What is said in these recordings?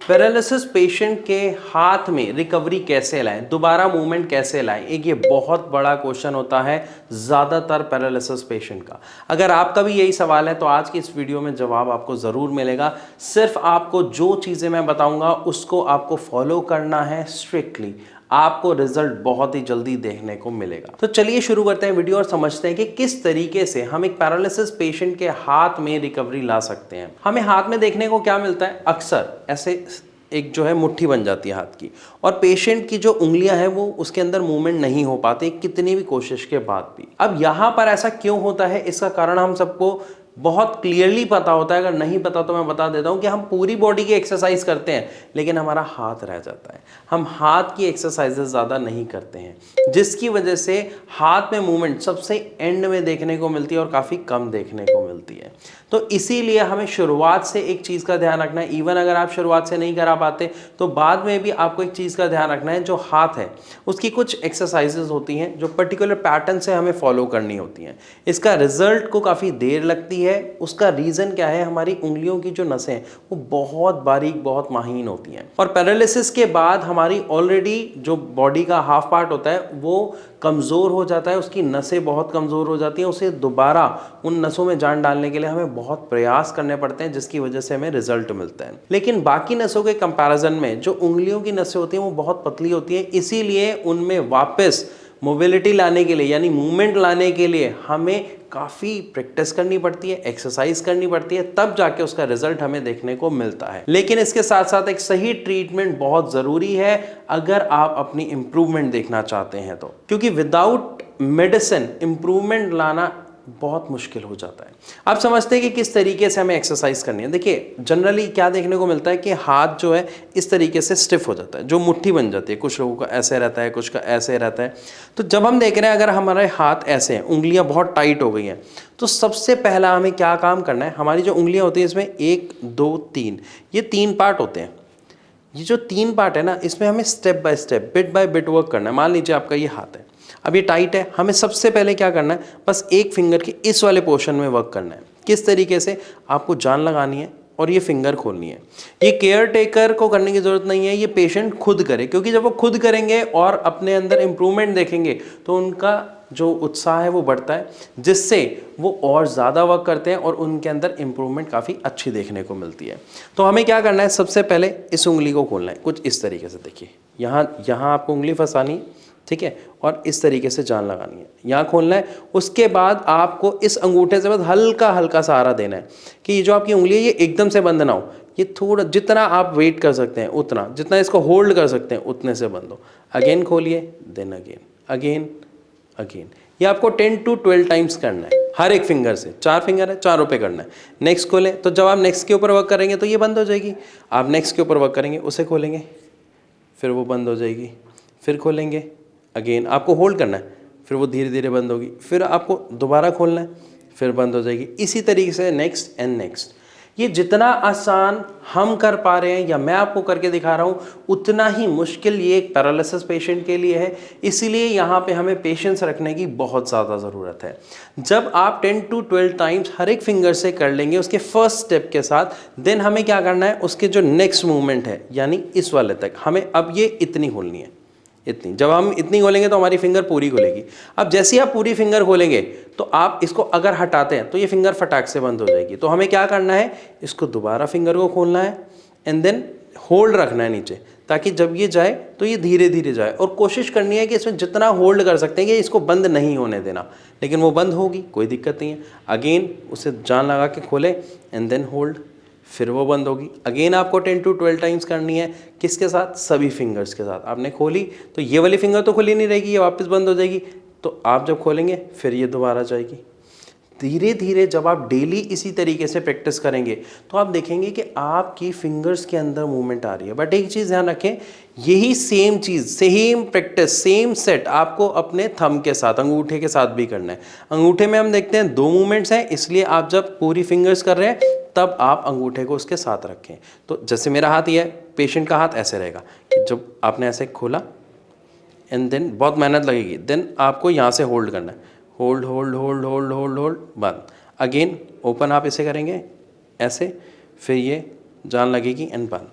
Paralysis patient के हाथ में रिकवरी कैसे लाएं, दोबारा मूवमेंट कैसे लाएं, एक ये बहुत बड़ा क्वेश्चन होता है ज़्यादातर पैरालिसिस पेशेंट का। अगर आपका भी यही सवाल है तो आज की इस वीडियो में जवाब आपको ज़रूर मिलेगा। सिर्फ आपको जो चीज़ें मैं बताऊंगा उसको आपको फॉलो करना है स्ट्रिक्टली, आपको रिजल्ट बहुत ही जल्दी देखने को मिलेगा। तो चलिए शुरू करते हैं वीडियो और समझते हैं कि किस तरीके से हम एक पैरालिसिस पेशेंट के हाथ में रिकवरी ला सकते हैं। हमें हाथ में देखने को क्या मिलता है, अक्सर ऐसे एक जो है मुट्ठी बन जाती है हाथ की, और पेशेंट की जो उंगलियां हैं वो उसके अंदर मूवमेंट नहीं हो पाती कितनी भी कोशिश के बाद भी। अब यहां पर ऐसा क्यों होता है, इसका कारण हम सबको बहुत क्लियरली पता होता है। अगर नहीं पता तो मैं बता देता हूं कि हम पूरी बॉडी की एक्सरसाइज करते हैं लेकिन हमारा हाथ रह जाता है। हम हाथ की एक्सरसाइजेस ज़्यादा नहीं करते हैं जिसकी वजह से हाथ में मूवमेंट सबसे एंड में देखने को मिलती है और काफ़ी कम देखने को मिलती है। तो इसीलिए हमें शुरुआत से एक चीज़ का ध्यान रखना है। इवन अगर आप शुरुआत से नहीं करा पाते तो बाद में भी आपको एक चीज़ का ध्यान रखना है, जो हाथ है उसकी कुछ एक्सरसाइजेज होती हैं जो पर्टिकुलर पैटर्न से हमें फॉलो करनी होती हैं। इसका रिजल्ट को काफ़ी देर लगती है। उसका रीज़न क्या है, हमारी उंगलियों की जो नसें हैं वो बहुत बारीक बहुत महीन होती हैं, और पैरालिसिस के बाद हमारी ऑलरेडी जो बॉडी का हाफ पार्ट होता है वो कमज़ोर हो जाता है, उसकी नसें बहुत कमज़ोर हो जाती हैं। उसे दोबारा उन नसों में जान डालने के लिए हमें बहुत प्रयास करने पड़ते हैं जिसकी वजह से हमें रिजल्ट मिलता है। लेकिन बाकी नसों के कंपैरिजन में जो उंगलियों की नसें होती हैं वो बहुत पतली होती हैं, इसीलिए उनमें वापस मोबिलिटी लाने के लिए यानी मूवमेंट लाने के लिए हमें काफ़ी प्रैक्टिस करनी पड़ती है, एक्सरसाइज करनी पड़ती है, तब जाके उसका रिजल्ट हमें देखने को मिलता है। लेकिन इसके साथ साथ एक सही ट्रीटमेंट बहुत ज़रूरी है अगर आप अपनी इंप्रूवमेंट देखना चाहते हैं तो, क्योंकि विदाउट मेडिसिन इंप्रूवमेंट लाना बहुत मुश्किल हो जाता है। आप समझते हैं कि किस तरीके से हमें एक्सरसाइज करनी है। देखिए जनरली क्या देखने को मिलता है कि हाथ जो है इस तरीके से स्टिफ हो जाता है, जो मुट्ठी बन जाती है। कुछ लोगों का ऐसे रहता है, कुछ का ऐसे रहता है। तो जब हम देख रहे हैं अगर हमारे हाथ ऐसे हैं, उंगलियां बहुत टाइट हो गई हैं, तो सबसे पहला हमें क्या काम करना है, हमारी जो उंगलियां होती हैं इसमें 1 2 3 ये 3 पार्ट होते हैं। ये जो 3 पार्ट है ना, इसमें हमें step by step bit by bit work करना है। मान लीजिए आपका ये हाथ है, अब ये टाइट है, हमें सबसे पहले क्या करना है, बस एक फिंगर के इस वाले पोर्शन में वर्क करना है। किस तरीके से, आपको जान लगानी है और ये फिंगर खोलनी है। ये केयर टेकर को करने की ज़रूरत नहीं है, ये पेशेंट खुद करे, क्योंकि जब वो खुद करेंगे और अपने अंदर इम्प्रूवमेंट देखेंगे तो उनका जो उत्साह है वो बढ़ता है, जिससे वो और ज़्यादा वर्क करते हैं और उनके अंदर इम्प्रूवमेंट काफ़ी अच्छी देखने को मिलती है। तो हमें क्या करना है, सबसे पहले इस उंगली को खोलना है कुछ इस तरीके से। देखिए यहाँ आपको उंगली फंसानी, ठीक है, और इस तरीके से जान लगानी है, यहाँ खोलना है। उसके बाद आपको इस अंगूठे से बस हल्का हल्का सहारा देना है कि ये जो आपकी उंगली है ये एकदम से बंद ना हो, ये थोड़ा, जितना आप वेट कर सकते हैं उतना, जितना इसको होल्ड कर सकते हैं उतने से बंद हो। अगेन खोलिए, देन अगेन अगेन अगेन। ये आपको 10 to 12 टाइम्स करना है हर एक फिंगर से। 4 फिंगर है, चारों पे करना है। नेक्स्ट खोलें, तो जब आप नेक्स्ट के ऊपर वर्क करेंगे तो ये बंद हो जाएगी। आप नेक्स्ट के ऊपर वर्क करेंगे, उसे खोलेंगे, फिर वो बंद हो जाएगी, फिर खोलेंगे, अगेन आपको होल्ड करना है, फिर वो धीरे धीरे बंद होगी, फिर आपको दोबारा खोलना है, फिर बंद हो जाएगी। इसी तरीके से नेक्स्ट एंड नेक्स्ट। ये जितना आसान हम कर पा रहे हैं या मैं आपको करके दिखा रहा हूँ, उतना ही मुश्किल ये एक पैरालिसिस पेशेंट के लिए है। इसीलिए यहाँ पे हमें पेशेंस रखने की बहुत ज़्यादा ज़रूरत है। जब आप 10 to 12 टाइम्स हर एक फिंगर से कर लेंगे उसके फर्स्ट स्टेप के साथ, देन हमें क्या करना है, उसके जो नेक्स्ट मूवमेंट है यानी इस वाले तक, हमें अब ये इतनी खोलनी है, इतनी। जब हम इतनी खोलेंगे तो हमारी फिंगर पूरी खुलेगी। अब जैसे ही आप पूरी फिंगर खोलेंगे तो आप इसको अगर हटाते हैं तो ये फिंगर फटाक से बंद हो जाएगी। तो हमें क्या करना है, इसको दोबारा फिंगर को खोलना है एंड देन होल्ड रखना है नीचे, ताकि जब ये जाए तो ये धीरे धीरे जाए। और कोशिश करनी है कि इसमें जितना होल्ड कर सकते हैं कि इसको बंद नहीं होने देना, लेकिन वो बंद होगी, कोई दिक्कत नहीं है। अगेन उसे जान लगा के खोले एंड देन होल्ड, फिर वो बंद होगी। अगेन आपको 10 to 12 टाइम्स करनी है। किसके साथ, सभी फिंगर्स के साथ। आपने खोली तो ये वाली फिंगर तो खुली नहीं रहेगी, ये वापस बंद हो जाएगी। तो आप जब खोलेंगे फिर ये दोबारा जाएगी। धीरे धीरे जब आप डेली इसी तरीके से प्रैक्टिस करेंगे तो आप देखेंगे कि आपकी फिंगर्स के अंदर मूवमेंट आ रही है। बट एक चीज़ ध्यान रखें, यही सेम चीज़, सेम प्रैक्टिस, सेम सेट आपको अपने थंब के साथ, अंगूठे के साथ भी करना है। अंगूठे में हम देखते हैं 2 मूवमेंट्स हैं, इसलिए आप जब पूरी फिंगर्स कर रहे हैं तब आप अंगूठे को उसके साथ रखें। तो जैसे मेरा हाथ ये है, पेशेंट का हाथ ऐसे रहेगा कि जब आपने ऐसे खोला एंड देन बहुत मेहनत लगेगी, देन आपको यहाँ से होल्ड करना है, hold hold hold hold hold hold, बंद। अगेन ओपन आप इसे करेंगे ऐसे, फिर ये जान लगेगी एंड बंद।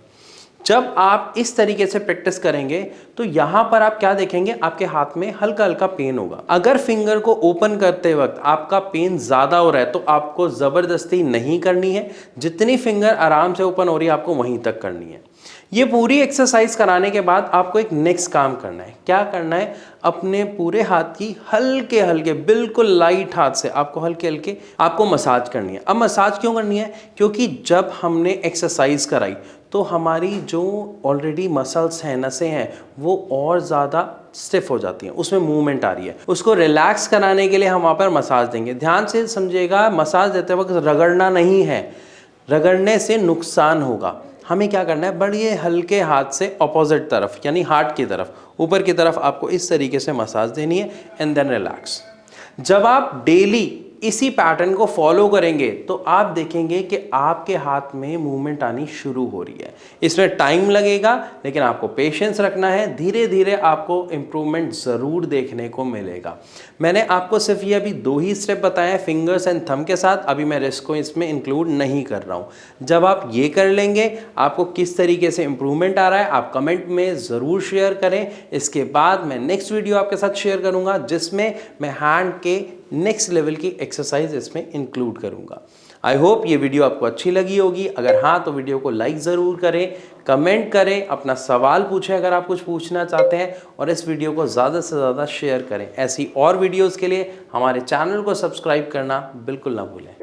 जब आप इस तरीके से प्रैक्टिस करेंगे तो यहां पर आप क्या देखेंगे, आपके हाथ में हल्का हल्का पेन होगा। अगर फिंगर को ओपन करते वक्त आपका पेन ज्यादा हो रहा है तो आपको जबरदस्ती नहीं करनी है, जितनी फिंगर आराम से ओपन हो रही है आपको वहीं तक करनी है। ये पूरी एक्सरसाइज कराने के बाद आपको एक नेक्स्ट काम करना है। क्या करना है, अपने पूरे हाथ की हल्के हल्के बिल्कुल लाइट हाथ से आपको हल्के हल्के आपको मसाज करनी है। अब मसाज क्यों करनी है, क्योंकि जब हमने एक्सरसाइज कराई तो हमारी जो ऑलरेडी मसल्स हैं, नसें हैं, वो और ज़्यादा स्टिफ हो जाती हैं, उसमें मूवमेंट आ रही है। उसको रिलैक्स कराने के लिए हम वहाँ पर मसाज देंगे। ध्यान से समझिएगा, मसाज देते वक्त रगड़ना नहीं है, रगड़ने से नुकसान होगा। हमें क्या करना है, बड़े हल्के हाथ से ऑपोजिट तरफ यानी हार्ट की तरफ, ऊपर की तरफ आपको इस तरीके से मसाज देनी है एंड देन रिलैक्स। जब आप डेली इसी पैटर्न को फॉलो करेंगे तो आप देखेंगे कि आपके हाथ में मूवमेंट आनी शुरू हो रही है। इसमें टाइम लगेगा लेकिन आपको पेशेंस रखना है, धीरे धीरे आपको इम्प्रूवमेंट ज़रूर देखने को मिलेगा। मैंने आपको सिर्फ ये अभी 2 ही स्टेप बताए हैं फिंगर्स एंड थंब के साथ, अभी मैं रिस्ट को इसमें इंक्लूड नहीं कर रहा हूँ। जब आप ये कर लेंगे, आपको किस तरीके से इम्प्रूवमेंट आ रहा है आप कमेंट में ज़रूर शेयर करें। इसके बाद मैं नेक्स्ट वीडियो आपके साथ शेयर करूँगा जिसमें मैं हैंड के नेक्स्ट लेवल की एक्सरसाइज इसमें इंक्लूड करूंगा। आई होप ये वीडियो आपको अच्छी लगी होगी। अगर हाँ तो वीडियो को लाइक ज़रूर करें, कमेंट करें, अपना सवाल पूछें अगर आप कुछ पूछना चाहते हैं, और इस वीडियो को ज़्यादा से ज़्यादा शेयर करें। ऐसी और वीडियोज़ के लिए हमारे चैनल को सब्सक्राइब करना बिल्कुल ना भूलें।